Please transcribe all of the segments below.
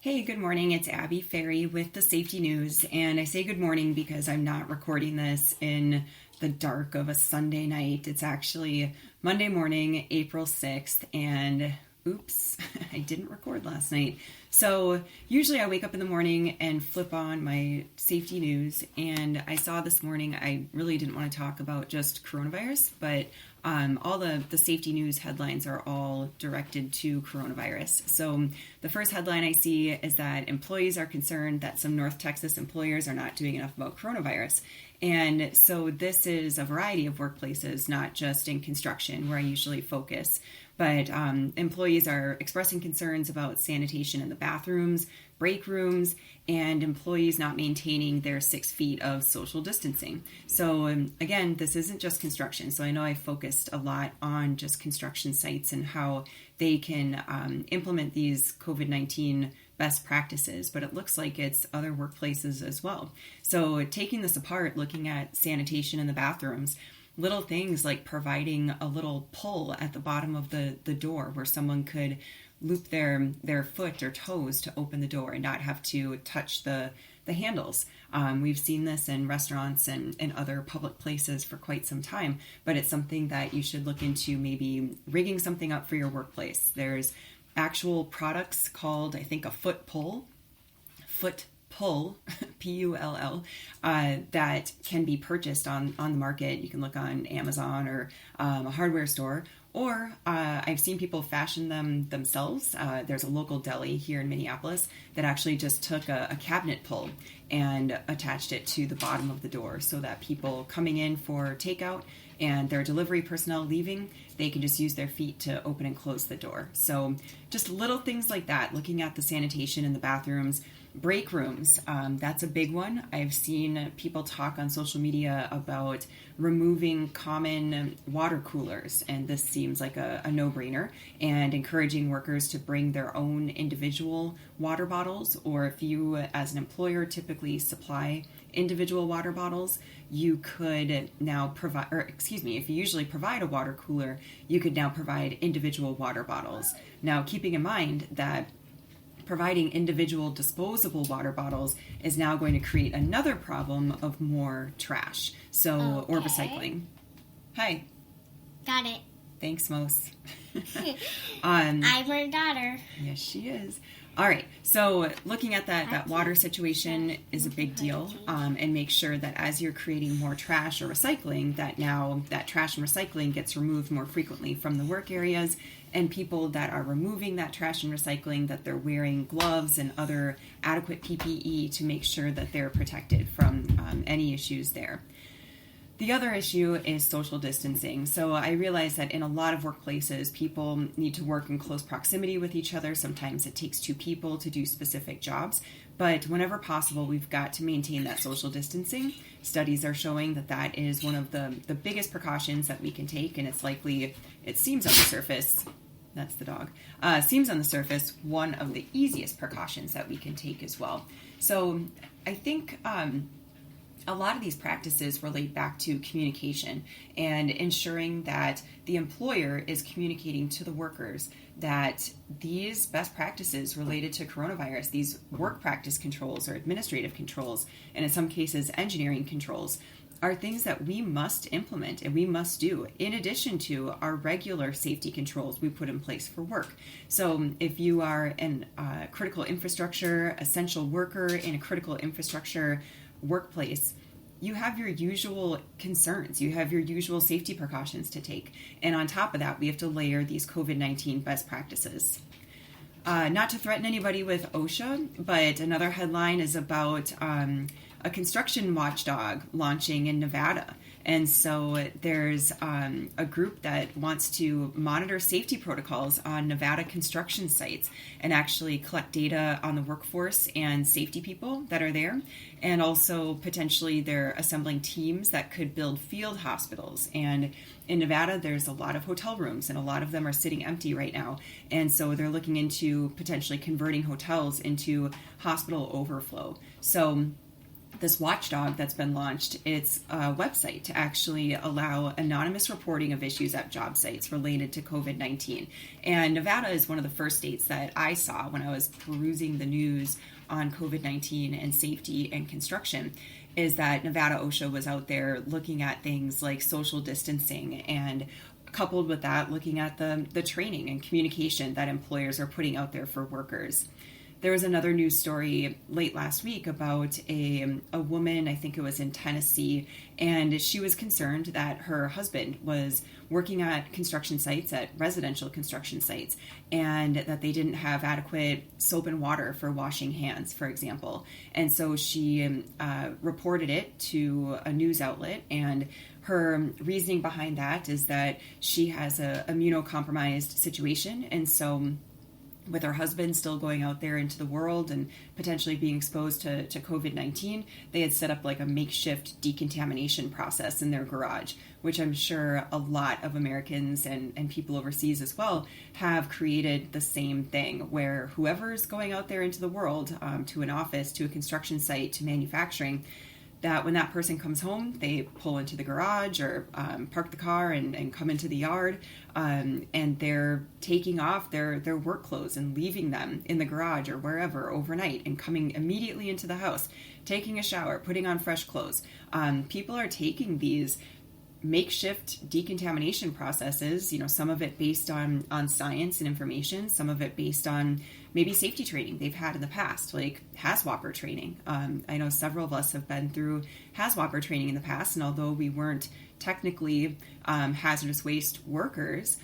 Hey, good morning. It's Abby Ferry with the Safety News. And I say good morning because I'm not recording this in the dark of a Sunday night. It's actually Monday morning, April 6th. And oops, I didn't record last night. So usually I wake up in the morning and flip on my safety news. And I saw this morning, I really didn't want to talk about just coronavirus, but all the safety news headlines are all directed to coronavirus. So the first headline I see is that employees are concerned that some North Texas employers are not doing enough about coronavirus. And so this is a variety of workplaces, not just in construction where I usually focus, but employees are expressing concerns about sanitation in the bathrooms, break rooms, and employees not maintaining their 6 feet of social distancing. So again, this isn't just construction. So I know I focused a lot on just construction sites and how they can implement these COVID-19 best practices, but it looks like it's other workplaces as well. So taking this apart, looking at sanitation in the bathrooms, little things like providing a little pull at the bottom of the door where someone could loop their foot or toes to open the door and not have to touch the handles. We've seen this in restaurants and other public places for quite some time, but it's something that you should look into, maybe rigging something up for your workplace. There's actual products called, I think, a foot pull, P-U-L-L, that can be purchased on the market. You can look on Amazon or a hardware store, or I've seen people fashion them themselves. There's a local deli here in Minneapolis that actually just took a cabinet pull and attached it to the bottom of the door so that people coming in for takeout and their delivery personnel leaving, they can just use their feet to open and close the door. So just little things like that, looking at the sanitation in the bathrooms. Break rooms, that's a big one. I've seen people talk on social media about removing common water coolers, and this seems like a no-brainer, and encouraging workers to bring their own individual water bottles, or if you as an employer typically supply individual water bottles, you could now provide, if you usually provide a water cooler, you could now provide individual water bottles. Now, keeping in mind that providing individual disposable water bottles is now going to create another problem of more trash, or recycling. Hi. Got it. Thanks, Mos. I'm her daughter. Yes, she is. All right, so looking at that water situation is a big deal, and make sure that as you're creating more trash or recycling, that now that trash and recycling gets removed more frequently from the work areas, and people that are removing that trash and recycling, that they're wearing gloves and other adequate PPE to make sure that they're protected from any issues there. The other issue is social distancing. So I realize that in a lot of workplaces, people need to work in close proximity with each other. Sometimes it takes two people to do specific jobs. But whenever possible, we've got to maintain that social distancing. Studies are showing that that is one of the biggest precautions that we can take. And it's likely, it seems on the surface, that's the dog, seems on the surface one of the easiest precautions that we can take as well. So I think a lot of these practices relate back to communication and ensuring that the employer is communicating to the workers that these best practices related to coronavirus, these work practice controls or administrative controls, and in some cases engineering controls, are things that we must implement and we must do in addition to our regular safety controls we put in place for work. So if you are in critical infrastructure, essential worker in a critical infrastructure workplace, you have your usual concerns, you have your usual safety precautions to take. And on top of that, we have to layer these COVID-19 best practices. Not to threaten anybody with OSHA, but another headline is about a construction watchdog launching in Nevada. And so there's a group that wants to monitor safety protocols on Nevada construction sites and actually collect data on the workforce and safety people that are there. And also potentially they're assembling teams that could build field hospitals. And in Nevada, there's a lot of hotel rooms and a lot of them are sitting empty right now. And so they're looking into potentially converting hotels into hospital overflow. So this watchdog that's been launched. It's a website to actually allow anonymous reporting of issues at job sites related to COVID-19. And Nevada is one of the first states that I saw when I was perusing the news on COVID-19 and safety and construction, is that Nevada OSHA was out there looking at things like social distancing, and coupled with that, looking at the training and communication that employers are putting out there for workers. There was another news story late last week about a woman, I think it was in Tennessee, and she was concerned that her husband was working at construction sites, at residential construction sites, and that they didn't have adequate soap and water for washing hands, for example. And so she reported it to a news outlet, and her reasoning behind that is that she has a immunocompromised situation, and so with her husband still going out there into the world and potentially being exposed to COVID-19, they had set up like a makeshift decontamination process in their garage, which I'm sure a lot of Americans and people overseas as well have created the same thing, where whoever's going out there into the world, to an office, to a construction site, to manufacturing, that when that person comes home, they pull into the garage or park the car and come into the yard, and they're taking off their work clothes and leaving them in the garage or wherever overnight and coming immediately into the house, taking a shower, putting on fresh clothes. People are taking these makeshift decontamination processes, some of it based on science and information, some of it based on maybe safety training they've had in the past, like HAZWOPER training. I know several of us have been through HAZWOPER training in the past, and although we weren't technically hazardous waste workers,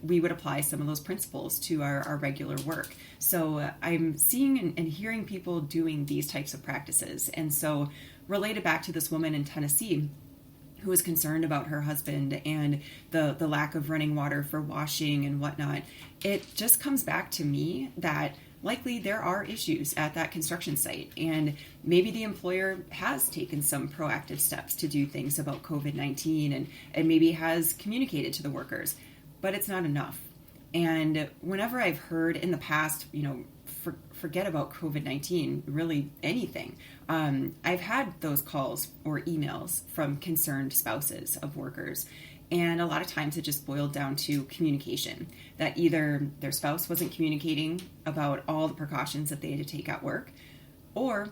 we would apply some of those principles to our regular work. So I'm seeing and hearing people doing these types of practices. And so related back to this woman in Tennessee who was concerned about her husband and the lack of running water for washing and whatnot, it just comes back to me that likely there are issues at that construction site, and maybe the employer has taken some proactive steps to do things about COVID-19 and maybe has communicated to the workers, but it's not enough. And whenever I've heard in the past, forget about COVID-19, really anything, I've had those calls or emails from concerned spouses of workers. And a lot of times it just boiled down to communication, that either their spouse wasn't communicating about all the precautions that they had to take at work, or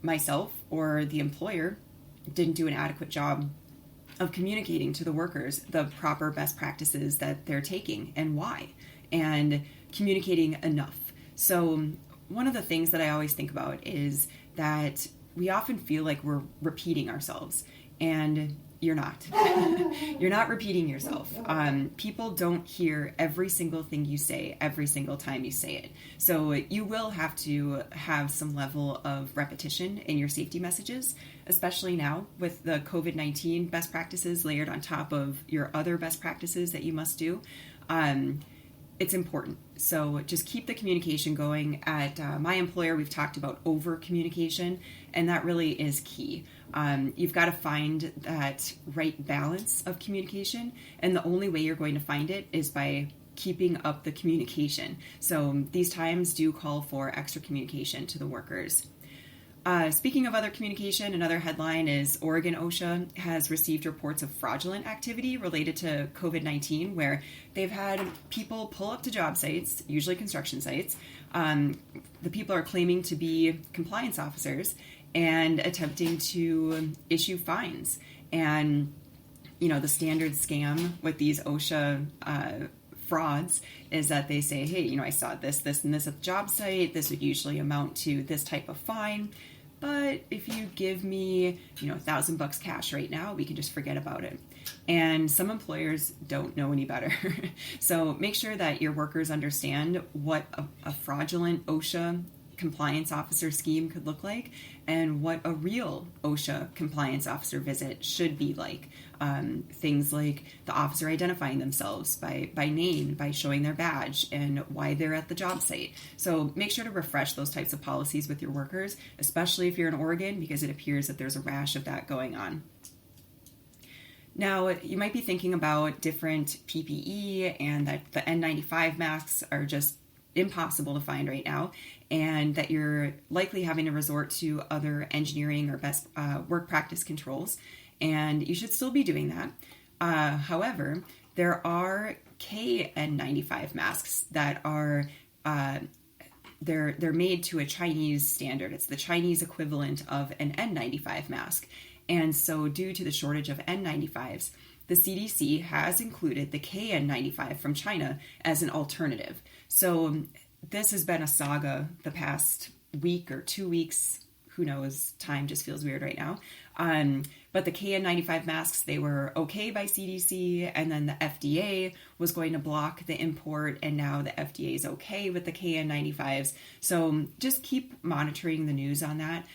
myself or the employer didn't do an adequate job of communicating to the workers the proper best practices that they're taking and why, and communicating enough. So one of the things that I always think about is that we often feel like we're repeating ourselves, and you're not. You're not repeating yourself. People don't hear every single thing you say every single time you say it. So you will have to have some level of repetition in your safety messages, especially now with the COVID-19 best practices layered on top of your other best practices that you must do. It's important. So just keep the communication going. At my employer, we've talked about over communication, and that really is key. You've got to find that right balance of communication, and the only way you're going to find it is by keeping up the communication. So these times do call for extra communication to the workers. Speaking of other communication, another headline is Oregon OSHA has received reports of fraudulent activity related to COVID-19, where they've had people pull up to job sites, usually construction sites. The people are claiming to be compliance officers and attempting to issue fines. And, the standard scam with these OSHA frauds is that they say, hey, I saw this, and this at the job site. This would usually amount to this type of fine. But if you give me, $1,000 cash right now, we can just forget about it. And some employers don't know any better. So make sure that your workers understand what a fraudulent OSHA compliance officer scheme could look like and what a real OSHA compliance officer visit should be like. Things like the officer identifying themselves by name, by showing their badge, and why they're at the job site. So make sure to refresh those types of policies with your workers, especially if you're in Oregon, because it appears that there's a rash of that going on. Now, you might be thinking about different PPE and that the N95 masks are just impossible to find right now, and that you're likely having to resort to other engineering or best work practice controls, and you should still be doing that. However, there are KN95 masks that are they're made to a Chinese standard. It's the Chinese equivalent of an N95 mask. And so due to the shortage of N95s, the CDC has included the KN95 from China as an alternative. So this has been a saga the past week or 2 weeks. Who knows? Time just feels weird right now. But the KN95 masks, they were okay by CDC, and then the FDA was going to block the import, and now the FDA is okay with the KN95s. So just keep monitoring the news on that.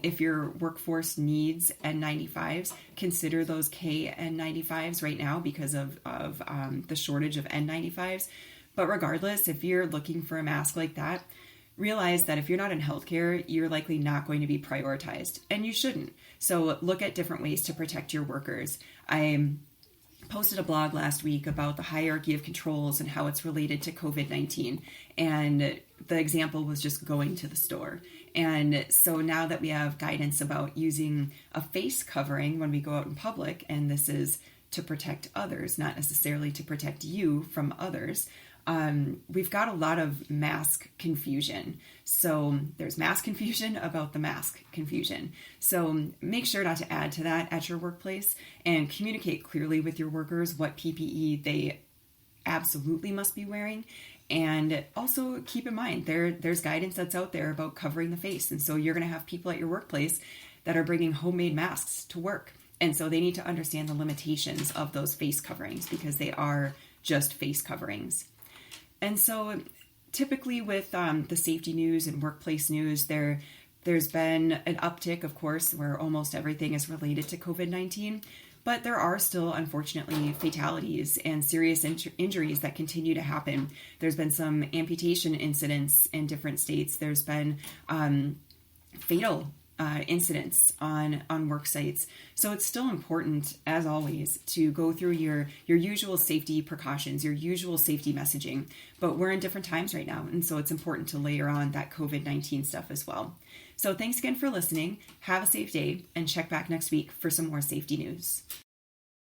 If your workforce needs N95s, consider those KN95s right now because of the shortage of N95s. But regardless, if you're looking for a mask like that, realize that if you're not in healthcare, you're likely not going to be prioritized, and you shouldn't. So look at different ways to protect your workers. I posted a blog last week about the hierarchy of controls and how it's related to COVID-19. And the example was just going to the store. And so now that we have guidance about using a face covering when we go out in public, and this is to protect others, not necessarily to protect you from others, we've got a lot of mask confusion. So there's mass confusion about the mask confusion. So make sure not to add to that at your workplace, and communicate clearly with your workers what PPE they absolutely must be wearing. And also keep in mind, there's guidance that's out there about covering the face. And so you're going to have people at your workplace that are bringing homemade masks to work. And so they need to understand the limitations of those face coverings because they are just face coverings. And so typically with the safety news and workplace news, there's been an uptick, of course, where almost everything is related to COVID-19. But there are still, unfortunately, fatalities and serious injuries that continue to happen. There's been some amputation incidents in different states. There's been fatal incidents on work sites. So it's still important, as always, to go through your usual safety precautions, your usual safety messaging. But we're in different times right now, and so it's important to layer on that COVID-19 stuff as well. So thanks again for listening. Have a safe day, and check back next week for some more safety news.